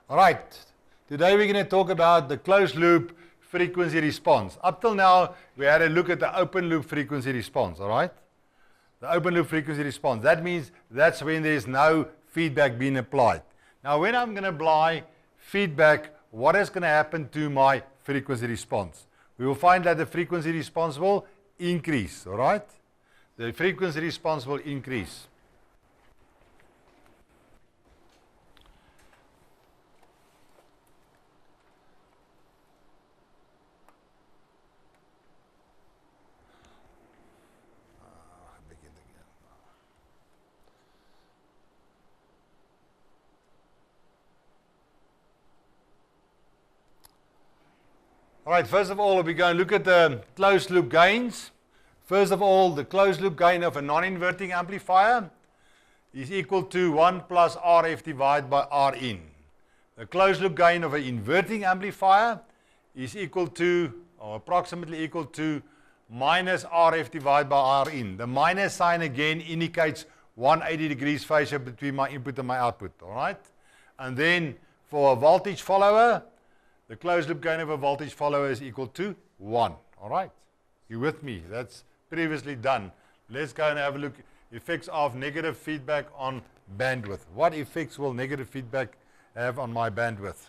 Alright, today we're going to talk about the closed loop frequency response. Up till now, we had a look at the open loop frequency response, alright? The open loop frequency response. That means that's when there's no feedback being applied. Now, when I'm going to apply feedback, what is going to happen to my frequency response? We will find that the frequency response will increase, alright? The frequency response will increase. Alright, first of all, we go and look at the closed loop gains. First of all, the closed loop gain of a non-inverting amplifier is equal to 1 plus Rf divided by Rin. The closed loop gain of an inverting amplifier is equal to, or approximately equal to, minus Rf divided by Rin. The minus sign again indicates 180 degrees phase shift between my input and my output. Alright? And then for a voltage follower, the closed loop gain of a voltage follower is equal to 1. Alright? You with me? That's previously done. Let's go and have a look at effects of negative feedback on bandwidth. What effects will negative feedback have on my bandwidth?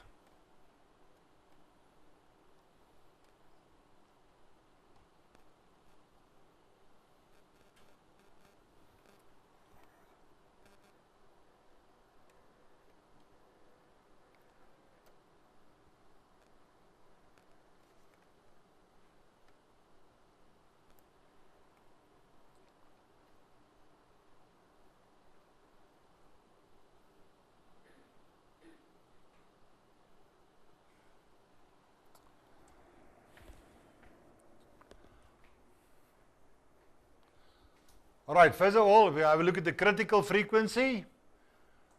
Alright, first of all, if we have a look at the critical frequency,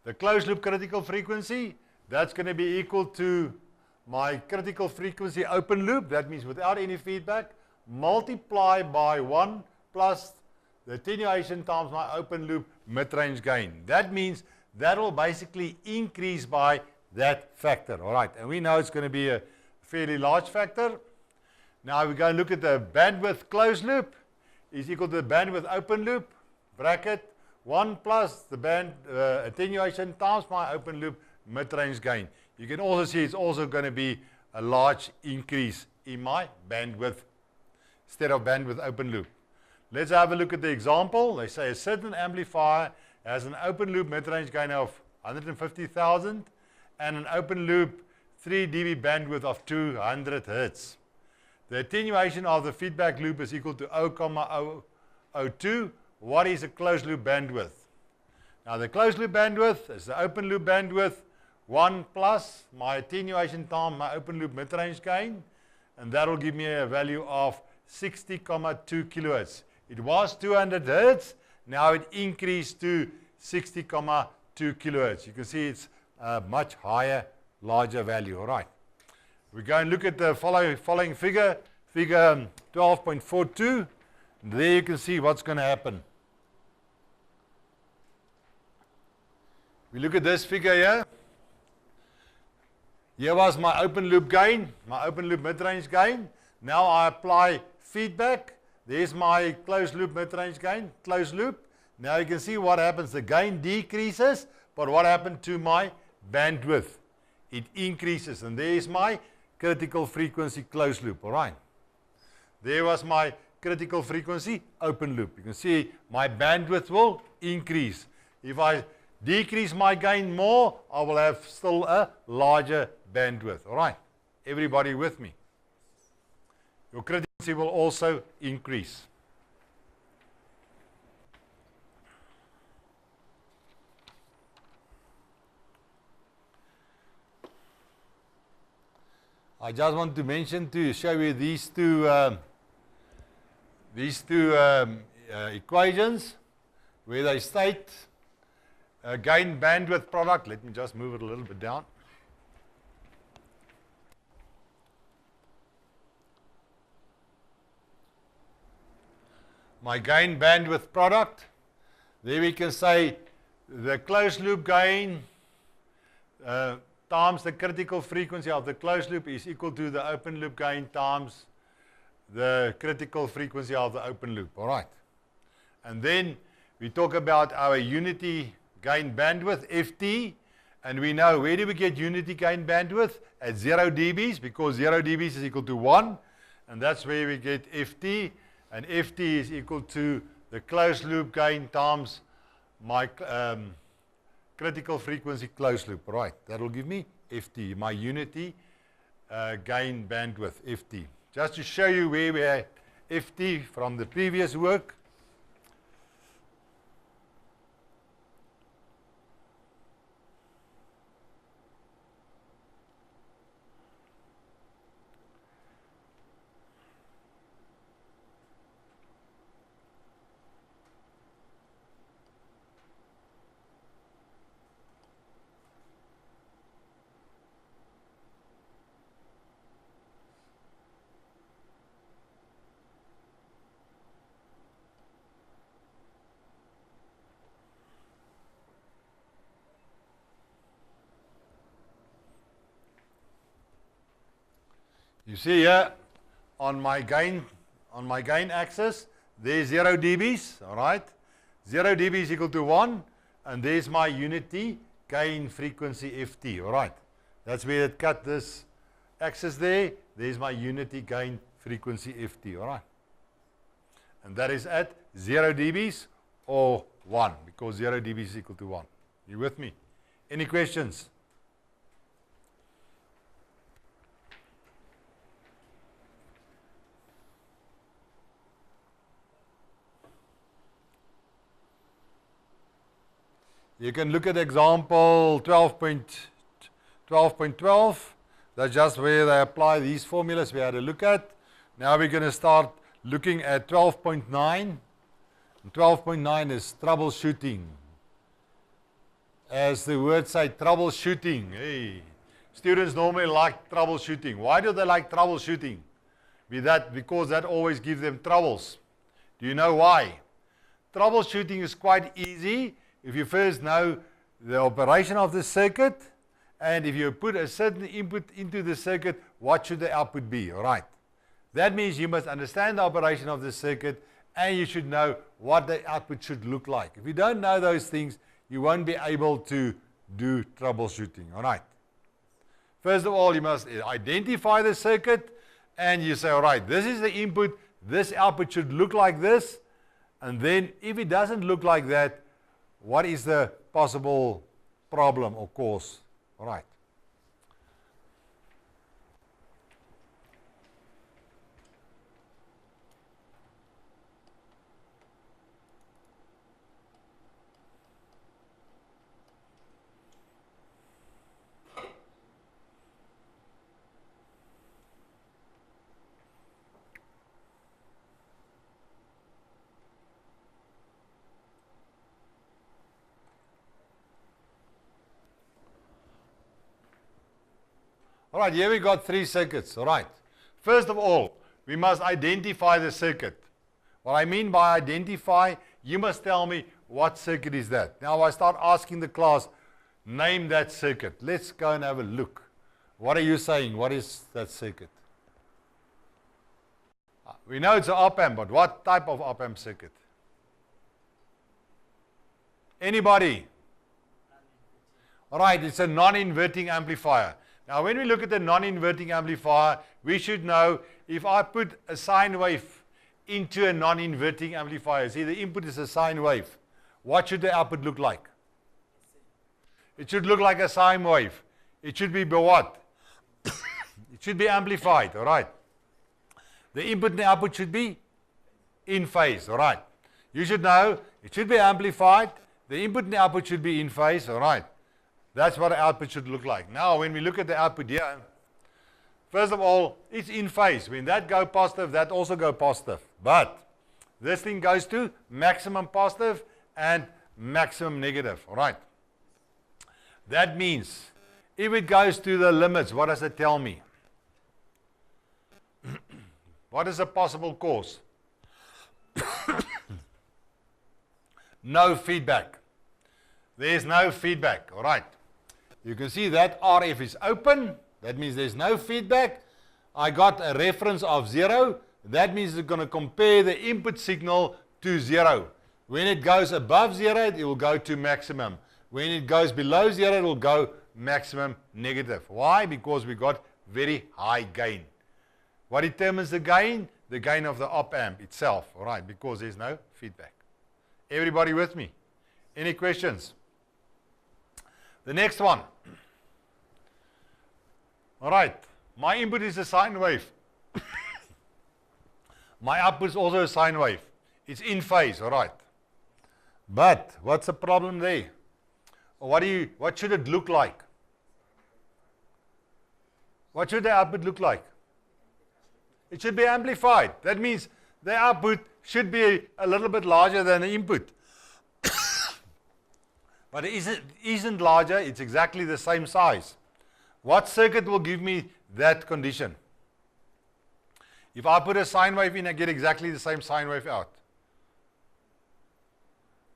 the closed loop critical frequency, that's going to be equal to my critical frequency open loop, that means without any feedback, multiply by 1 plus the attenuation times my open loop mid-range gain. That means that will basically increase by that factor. Alright, and we know it's going to be a fairly large factor. Now we go and look at the bandwidth closed loop. Is equal to the bandwidth open loop, bracket, 1 plus the band attenuation times my open loop mid-range gain. You can also see it's also going to be a large increase in my bandwidth instead of bandwidth open loop. Let's have a look at the example. They say a certain amplifier has an open loop mid-range gain of 150,000 and an open loop 3 dB bandwidth of 200 Hertz. The attenuation of the feedback loop is equal to 0,002. What is a closed loop bandwidth? Now the closed loop bandwidth is the open loop bandwidth 1 plus my attenuation time, my open loop mid-range gain, and that will give me a value of 60,2 kilohertz. It was 200 hertz, now it increased to 60,2 kilohertz. You can see it's a much higher, larger value. All right. We go and look at the following figure, figure 12.42. There you can see what's going to happen. We look at this figure here. Here was my open loop gain, my open loop mid-range gain. Now I apply feedback. There's my closed loop mid-range gain, closed loop. Now you can see what happens. The gain decreases, but what happened to my bandwidth? It increases, and there's my critical frequency closed loop. All right. There was my critical frequency open loop. You can see my bandwidth will increase. If I decrease my gain more, I will have still a larger bandwidth. All right. Everybody with me? Your critical frequency will also increase. I just want to mention to show you these two equations where they state gain bandwidth product. Let me just move it a little bit down. My gain bandwidth product. There we can say the closed loop gain times the critical frequency of the closed loop is equal to the open loop gain times the critical frequency of the open loop. All right. And then we talk about our unity gain bandwidth, FT. And we know, where do we get unity gain bandwidth? At 0 dBs, because 0 dBs is equal to 1. And that's where we get FT. And FT is equal to the closed loop gain times my critical frequency closed loop. Right, that will give me FT, my unity gain bandwidth, FT. Just to show you where we had FT from the previous work. You see here on my gain axis, there's 0 dBs, all right? 0 dB is equal to 1, and there's my unity gain frequency FT, all right? That's where it cut this axis there. There's my unity gain frequency FT, all right? And that is at 0 dBs or 1, because 0 dB is equal to 1. You with me? Any questions? You can look at example 12.12. That's just where they apply these formulas we had a look at. Now we're going to start looking at 12.9. 12.9 is troubleshooting. As the word says, troubleshooting. Hey, students normally like troubleshooting. Why do they like troubleshooting? Because that always gives them troubles. Do you know why? Troubleshooting is quite easy if you first know the operation of the circuit, and if you put a certain input into the circuit, what should the output be, all right? That means you must understand the operation of the circuit, and you should know what the output should look like. If you don't know those things, you won't be able to do troubleshooting, all right? First of all, you must identify the circuit, and you say, all right, this is the input, this output should look like this, and then if it doesn't look like that, what is the possible problem or cause? All right. All right, here we got 3 circuits, all right. First of all, we must identify the circuit. What I mean by identify, you must tell me what circuit is that. Now I start asking the class, name that circuit. Let's go and have a look. What are you saying? What is that circuit? We know it's an op-amp, but what type of op-amp circuit? Anybody? All right, it's a non-inverting amplifier. Now, when we look at the non-inverting amplifier, we should know if I put a sine wave into a non-inverting amplifier, see the input is a sine wave, what should the output look like? It should look like a sine wave. It should be what? It should be amplified, all right? The input and the output should be in phase, all right? You should know it should be amplified. The input and the output should be in phase, all right? That's what the output should look like. Now, when we look at the output here, first of all, it's in phase. When that goes positive, that also goes positive. But this thing goes to maximum positive and maximum negative, all right? That means if it goes to the limits, what does it tell me? What is a possible cause? No feedback. There's no feedback, all right? You can see that RF is open. That means there's no feedback. I got a reference of 0. That means it's going to compare the input signal to 0. When it goes above 0, it will go to maximum. When it goes below 0, it will go maximum negative. Why? Because we got very high gain. What determines the gain? The gain of the op-amp itself, all right, because there's no feedback. Everybody with me? Any questions? The next one. All right, my input is a sine wave. My output is also a sine wave. It's in phase, all right. But what's the problem there? What should it look like? What should the output look like? It should be amplified. That means the output should be a little bit larger than the input. But it isn't larger, it's exactly the same size. What circuit will give me that condition? If I put a sine wave in, I get exactly the same sine wave out.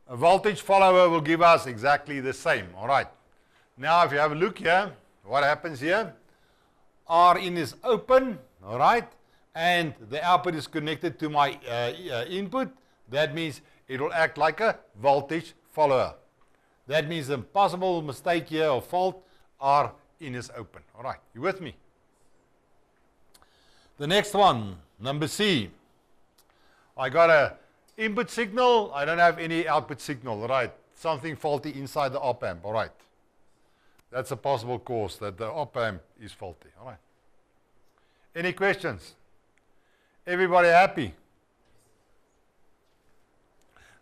A voltage follower will give us exactly the same. All right. Now, if you have a look here, what happens here? R in is open, all right, and the output is connected to my input. That means it will act like a voltage follower. That means the possible mistake here or fault, R in is open. All right, you with me? The next one, number C. I got a input signal. I don't have any output signal. All right, something faulty inside the op-amp. All right. That's a possible cause that the op-amp is faulty. All right. Any questions? Everybody happy?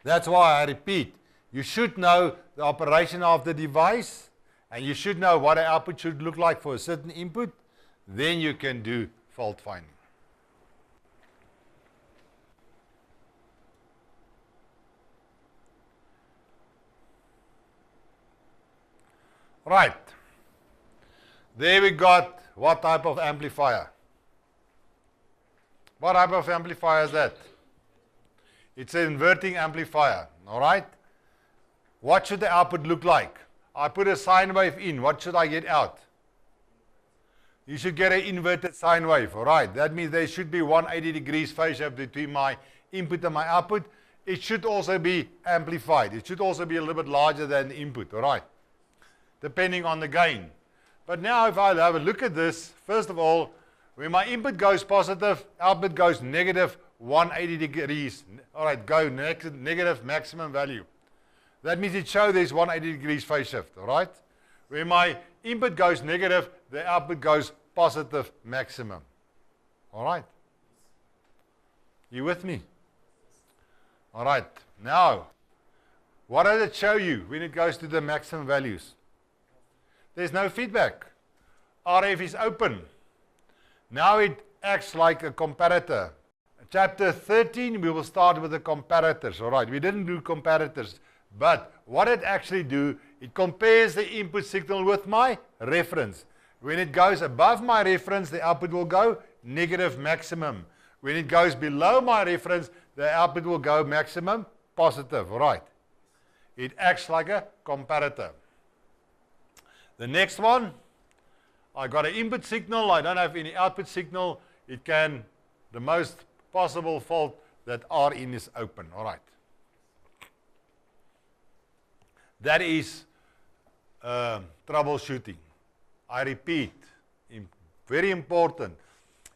That's why I repeat, you should know the operation of the device, and you should know what an output should look like for a certain input. Then you can do fault finding. Right. There we got what type of amplifier? What type of amplifier is that? It's an inverting amplifier. All right. What should the output look like? I put a sine wave in. What should I get out? You should get an inverted sine wave. All right. That means there should be 180 degrees phase shift between my input and my output. It should also be amplified. It should also be a little bit larger than the input. All right. Depending on the gain. But now if I have a look at this, first of all, when my input goes positive, output goes negative 180 degrees. All right, go negative maximum value. That means it shows there's 180 degrees phase shift, all right? When my input goes negative, the output goes positive maximum. All right? You with me? All right, now, what does it show you when it goes to the maximum values? There's no feedback. RF is open. Now it acts like a comparator. Chapter 13, we will start with the comparators. All right, we didn't do comparators, but what it actually do, it compares the input signal with my reference. When it goes above my reference, the output will go negative maximum. When it goes below my reference, the output will go maximum positive. All right. It acts like a comparator. The next one, I got an input signal, I don't have any output signal. It can, the most possible fault that R in is open, all right. That is troubleshooting. I repeat, very important.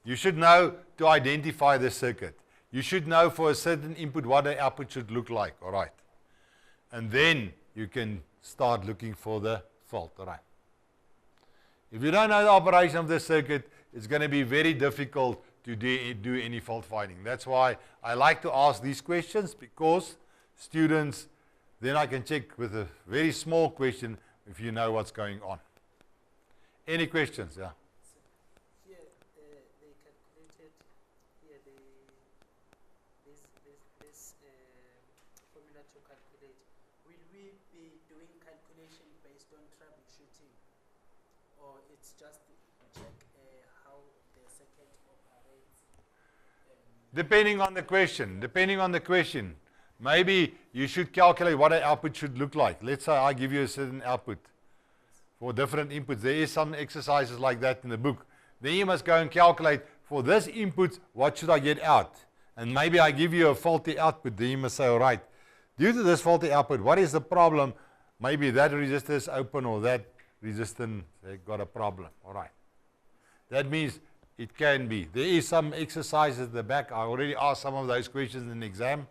You should know to identify the circuit. You should know for a certain input what the output should look like, all right. And then you can start looking for the fault, all right. If you don't know the operation of the circuit, it's going to be very difficult to do any fault finding. That's why I like to ask these questions, because students, then I can check with a very small question if you know what's going on. Any questions? Yeah. Here they calculated here this formula to calculate. Will we be doing calculation based on troubleshooting, or it's just check how the circuit operates? Depending on the question, maybe you should calculate what an output should look like. Let's say I give you a certain output. for different inputs. There is some exercises like that in the book. Then you must go and calculate, for this input, what should I get out? And maybe I give you a faulty output. Then you must say, all right, due to this faulty output, what is the problem? Maybe that resistor is open or that resistance, they got a problem. All right. That means it can be. There is some exercises at the back. I already asked some of those questions in the exam.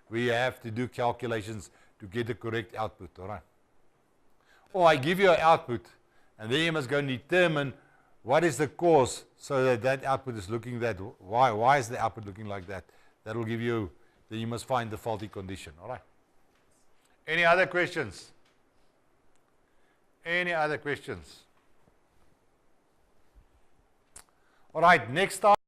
We have to do calculations to get the correct output. All right. Or I give you an output, and then you must go and determine what is the cause so that that output is looking that. Why is the output looking like that? That will give you, then you must find the faulty condition. All right. Any other questions? Any other questions? All right, next time.